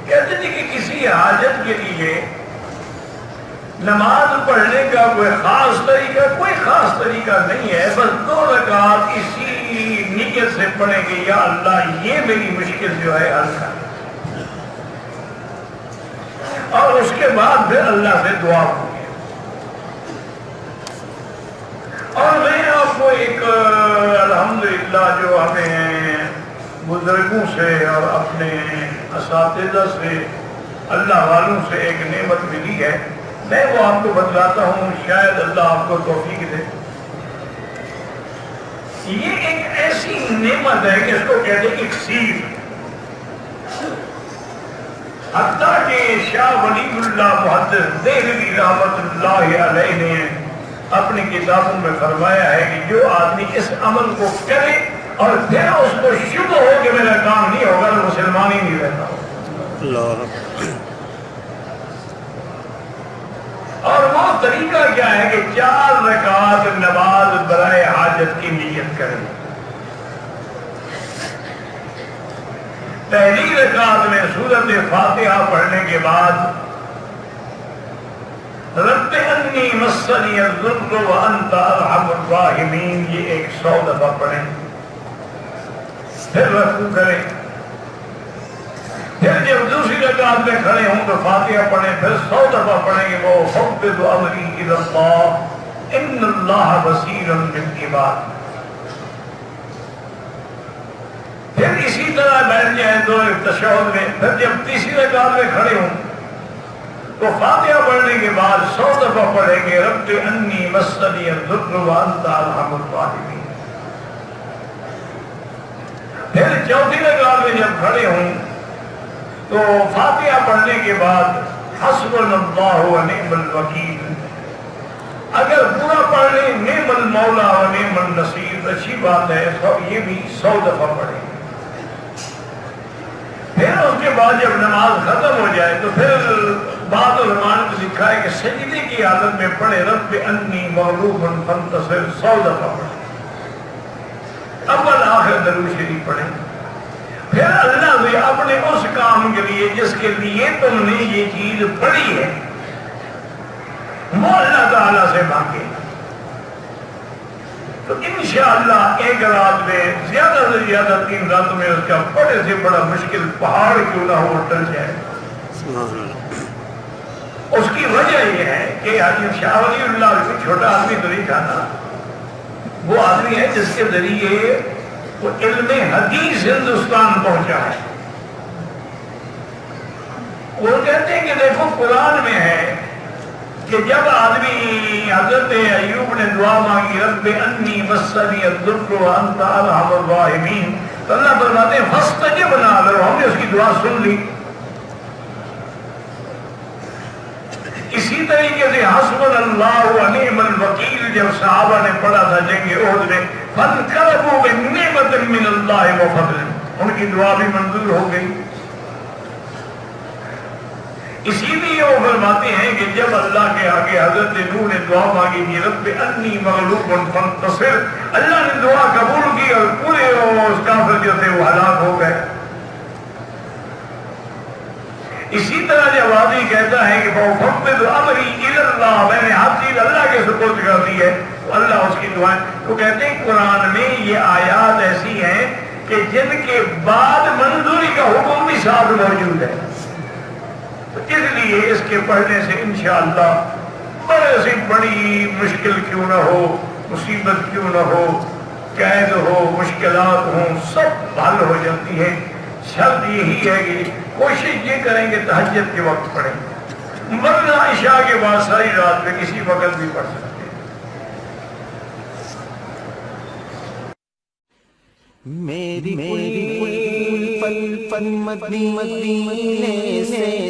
کہتے تھے کہ کسی حاجت کے لیے نماز پڑھنے کا کوئی خاص طریقہ نہیں ہے، بس 2 رکعت اسی نیت سے پڑھیں گے یا اللہ یہ میری مشکل جو ہے حل کر، اور اس کے بعد پھر اللہ سے دعا ہوگی۔ اور میں آپ کو ایک الحمدللہ جو ہمیں بزرگوں سے اور اپنے اساتذہ سے اللہ والوں سے ایک نعمت ملی ہے، میں وہ آپ کو بتلاتا ہوں، شاید اللہ آپ کو توفیق دے۔ یہ ایک ایسی نعمت ہے کہ اس کو کہتے ہیں اکسیر۔ حتیٰ کہ شاہ ولی اللہ محدث دہلوی رحمۃ اللہ علیہ نے اپنی کتابوں میں فرمایا ہے کہ جو آدمی اس عمل کو کرے اور پھر اس کو شبہ ہو کہ میرا کام نہیں ہوگا تو مسلمان ہی نہیں رہتا۔ اور وہ طریقہ کیا ہے کہ 4 رکعت نماز برائے حاجت کی نیت کریں۔ پہلی رکعت میں سورۃ فاتحہ پڑھنے کے بعد رب انی مسنی الضر وانت ارحم الراحمین یہ 100 دفعہ پڑھیں، پھر رکوع کریں، پھر جب دوسری رکعت میں کھڑے ہوں تو فاتحہ پڑھیں، پھر 100 دفعہ پڑھیں گے وہ فوض امری الی اللہ ان اللہ بصیر بالعباد۔ پھر اسی طرح بیٹھ جائیں تو تشہد میں، پھر جب تیسری رکعت میں کھڑے ہوں تو فاتحہ پڑھنے کے بعد 100 دفعہ پڑھیں گے رب انی مسنی الضر وانت ارحم الراحمین۔ پھر چوتھی رکعت میں جب کھڑے ہوں تو فاتحہ پڑھنے کے بعد حسبنا اللہ و نعم الوکیل، اگر پورا پڑھ لیں نعم المولا و نعم النصیر اچھی بات ہے، یہ بھی 100 دفعہ پڑھیں۔ پھر اس کے بعد جب نماز ختم ہو جائے تو پھر بعض علماء نے لکھا ہے کہ سجدے کی حالت میں پڑھے رب انی مغلوب فانتصر 100 دفعہ پڑھیں، اول آخر درود شریف پڑھیں۔ پھر اللہ سے اپنے اس کام کے لیے جس کے لیے تم نے یہ چیز پڑھی ہے وہ اللہ تعالیٰ سے مانگے، تو انشاءاللہ ایک رات میں زیادہ سے زیادہ 3 رات میں اس کا بڑے سے بڑا مشکل پہاڑ کیوں نہ ہو ٹل جائے۔ اس کی وجہ یہ ہے کہ شاہ ولی اللہ کوئی چھوٹا آدمی تو نہیں تھا نا، وہ آدمی ہے جس کے ذریعے وہ علم حدیث ہندوستان پہنچا ہے۔ وہ کہتے ہیں کہ دیکھو قرآن میں ہے کہ جب آدمی حضرت ایوب نے دعا مانگی رب انی مسنی الضر وانت ارحم الراحمین تو اللہ فرماتے ہیں فاستجبنا لہ، ہم نے اس کی دعا سن لی۔ اسی طریقے سے حسبنا اللہ و نعم الوکیل جب صحابہ نے پڑھا تھا جنگ احد میں فانقلبوا بنعمت من اللہ و فضل، ان کی دعا بھی منظور ہو گئی۔ اسی لیے وہ فرماتے ہیں کہ جب اللہ کے آگے حضرت نوح نے دعا مانگی تھی رب انی مغلوب فانتصر، اللہ نے دعا قبول کی اور پورے اس کافر جو تھے وہ ہلاک ہو گئے۔ اسی طرح جب آدمی کہتا ہے کہ فوض امری الی اللہ، میں نے ہر چیز اللہ کے سپرد کر دی ہے، تو اللہ اس کی دعائیں، تو کہتے ہیں قرآن میں یہ آیات ایسی ہیں کہ جن کے بعد منظوری کا حکم بھی ساتھ موجود ہے، تو اس لیے اس کے پڑھنے سے انشاءاللہ بڑے سے بڑی مشکل کیوں نہ ہو، مصیبت کیوں نہ ہو، قید ہو، مشکلات ہوں، سب حل ہو جاتی ہے۔ شرط یہی ہے کہ کوشش یہ کریں کہ تہجد کے وقت پڑھیں، ورنہ عشاء کے بعد ساری رات میں کسی وقت بھی پڑھ سکتے ہیں۔ میری پل پل مدینے سے